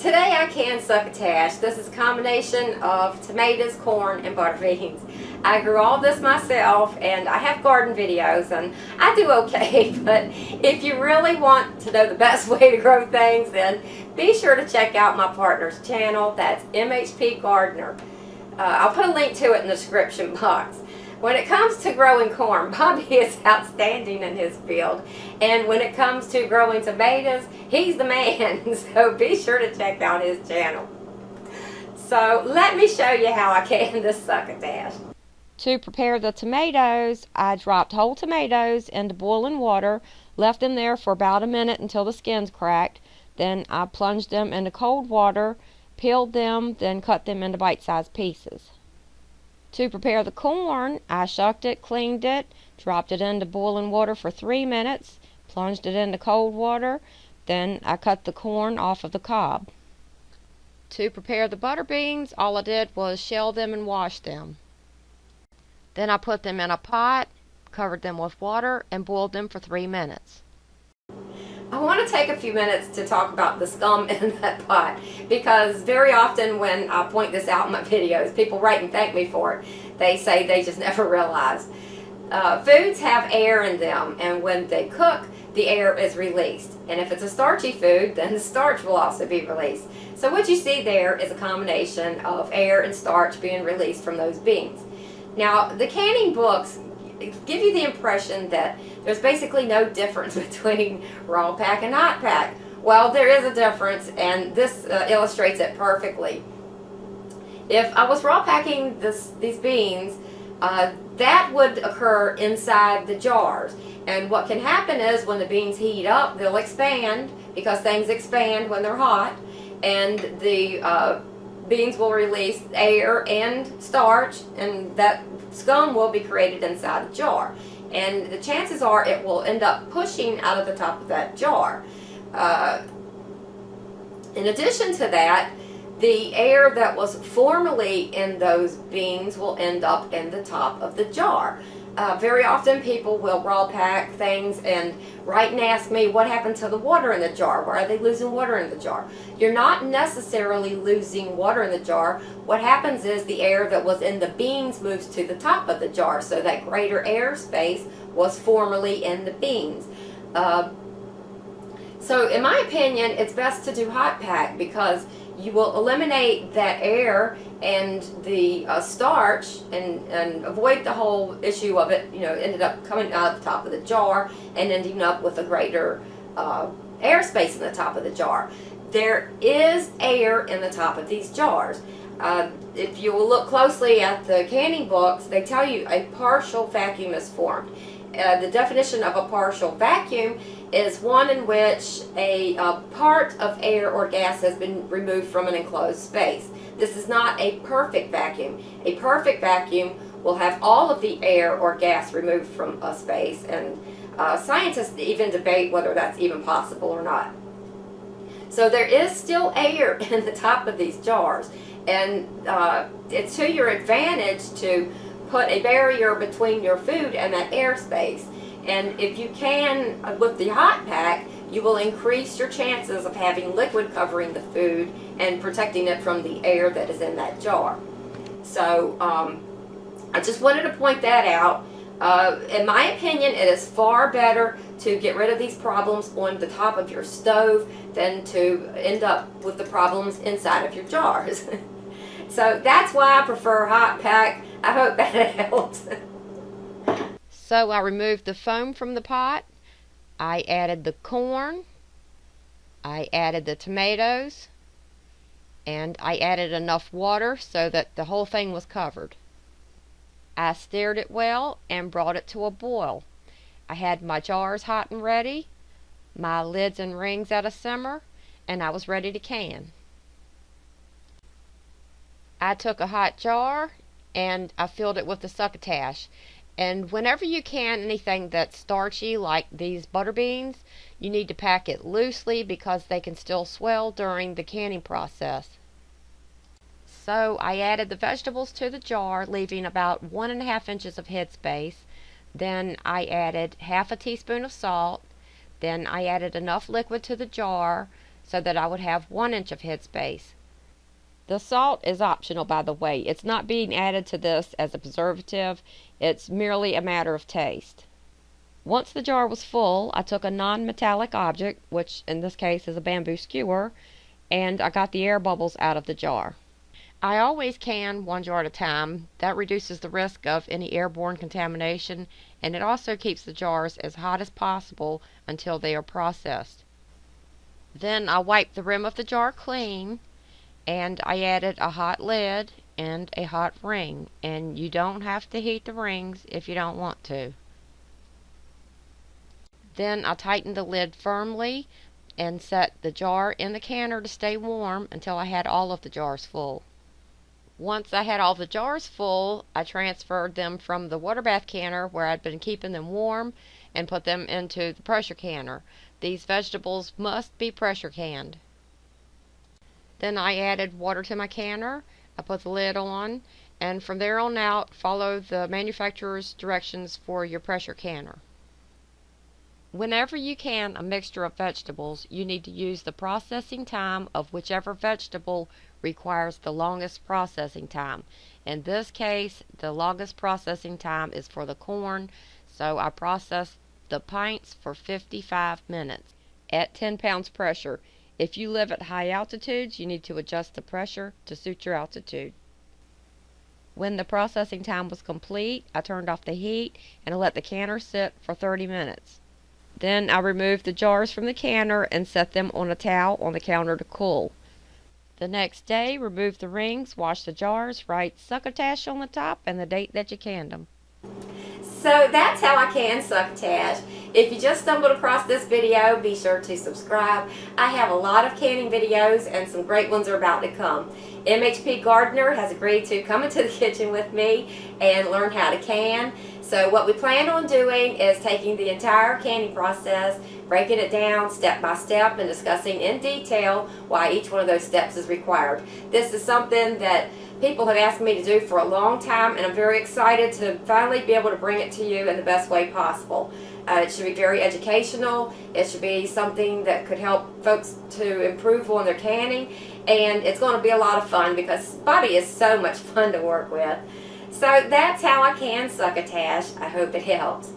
Today I canned Succatash. This is a combination of tomatoes, corn, and butter beans. I grew all this myself, and I have garden videos, and I do okay, but if you really want to know the best way to grow things, then be sure to check out my partner's channel. That's mhpgardener. I'll put a link to it in the description box. When it comes to growing corn, Bobby is outstanding in his field. And when it comes to growing tomatoes, he's the man. So be sure to check out his channel. So let me show you how I can this succotash. To prepare the tomatoes, I dropped whole tomatoes into boiling water, left them there for about a minute until the skins cracked. Then I plunged them into cold water, peeled them, then cut them into bite-sized pieces. To prepare the corn, I shucked it, cleaned it, dropped it into boiling water for 3 minutes, plunged it into cold water, then I cut the corn off of the cob. To prepare the butter beans, all I did was shell them and wash them. Then I put them in a pot, covered them with water, and boiled them for 3 minutes. I want to take a few minutes to talk about the scum in that pot, because very often when I point this out in my videos, people write and thank me for it. They say they just never realize. Foods have air in them, and when they cook, the air is released. And if it's a starchy food, then the starch will also be released. So what you see there is a combination of air and starch being released from those beans. Now, the canning books give you the impression that there's basically no difference between raw pack and hot pack. Well, there is a difference, and this illustrates it perfectly. If I was raw packing these beans, that would occur inside the jars. And what can happen is when the beans heat up, they'll expand, because things expand when they're hot, and the beans will release air and starch, and that scum will be created inside the jar. And the chances are it will end up pushing out of the top of that jar. In addition to that, the air that was formerly in those beans will end up in the top of the jar. Very often people will raw pack things and write and ask me, what happened to the water in the jar? Why are they losing water in the jar? You're not necessarily losing water in the jar. What happens is the air that was in the beans moves to the top of the jar, so that greater air space was formerly in the beans. So in my opinion, it's best to do hot pack, because you will eliminate that air and the starch, and avoid the whole issue of it, ended up coming out of the top of the jar and ending up with a greater air space in the top of the jar. There is air in the top of these jars. If you will look closely at the canning books, they tell you a partial vacuum is formed. The definition of a partial vacuum is one in which a part of air or gas has been removed from an enclosed space. This is not a perfect vacuum. A perfect vacuum will have all of the air or gas removed from a space, and scientists even debate whether that's even possible or not. So there is still air in the top of these jars, and it's to your advantage to put a barrier between your food and that air space. And if you can, with the hot pack, you will increase your chances of having liquid covering the food and protecting it from the air that is in that jar. So I just wanted to point that out. In my opinion, it is far better to get rid of these problems on the top of your stove than to end up with the problems inside of your jars. So that's why I prefer hot pack. I hope that helps. So I removed the foam from the pot. I added the corn. I added the tomatoes. And I added enough water so that the whole thing was covered. I stirred it well and brought it to a boil. I had my jars hot and ready, my lids and rings at a simmer, and I was ready to can. I took a hot jar and I filled it with the succotash. And whenever you can anything that's starchy, like these butter beans, you need to pack it loosely, because they can still swell during the canning process. So I added the vegetables to the jar, leaving about 1.5 inches of head space. Then I added half a teaspoon of salt. Then I added enough liquid to the jar so that I would have 1 inch of headspace. The salt is optional, by the way. It's not being added to this as a preservative. It's merely a matter of taste. Once the jar was full, I took a non-metallic object, which in this case is a bamboo skewer, and I got the air bubbles out of the jar. I always can 1 jar at a time. That reduces the risk of any airborne contamination, and it also keeps the jars as hot as possible until they are processed. Then I wiped the rim of the jar clean, and I added a hot lid and a hot ring, and you don't have to heat the rings if you don't want to. Then I tightened the lid firmly and set the jar in the canner to stay warm until I had all of the jars full. Once I had all the jars full, I transferred them from the water bath canner where I'd been keeping them warm and put them into the pressure canner. These vegetables must be pressure canned. Then I added water to my canner, I put the lid on, and from there on out follow the manufacturer's directions for your pressure canner. Whenever you can a mixture of vegetables, you need to use the processing time of whichever vegetable requires the longest processing time. In this case, the longest processing time is for the corn, so I processed the pints for 55 minutes at 10 pounds pressure. If you live at high altitudes, you need to adjust the pressure to suit your altitude. When the processing time was complete, I turned off the heat and I let the canner sit for 30 minutes. Then I removed the jars from the canner and set them on a towel on the counter to cool. The next day, remove the rings, wash the jars, write Succatash on the top and the date that you canned them. So that's how I can Succatash. If you just stumbled across this video, be sure to subscribe. I have a lot of canning videos and some great ones are about to come. MHP Gardener has agreed to come into the kitchen with me and learn how to can. So what we plan on doing is taking the entire canning process, breaking it down step by step and discussing in detail why each one of those steps is required. This is something that people have asked me to do for a long time, and I'm very excited to finally be able to bring it to you in the best way possible. It should be very educational. It should be something that could help folks to improve on their canning, and it's going to be a lot of fun because Bobby is so much fun to work with. So that's how I can Succatash. I hope it helps.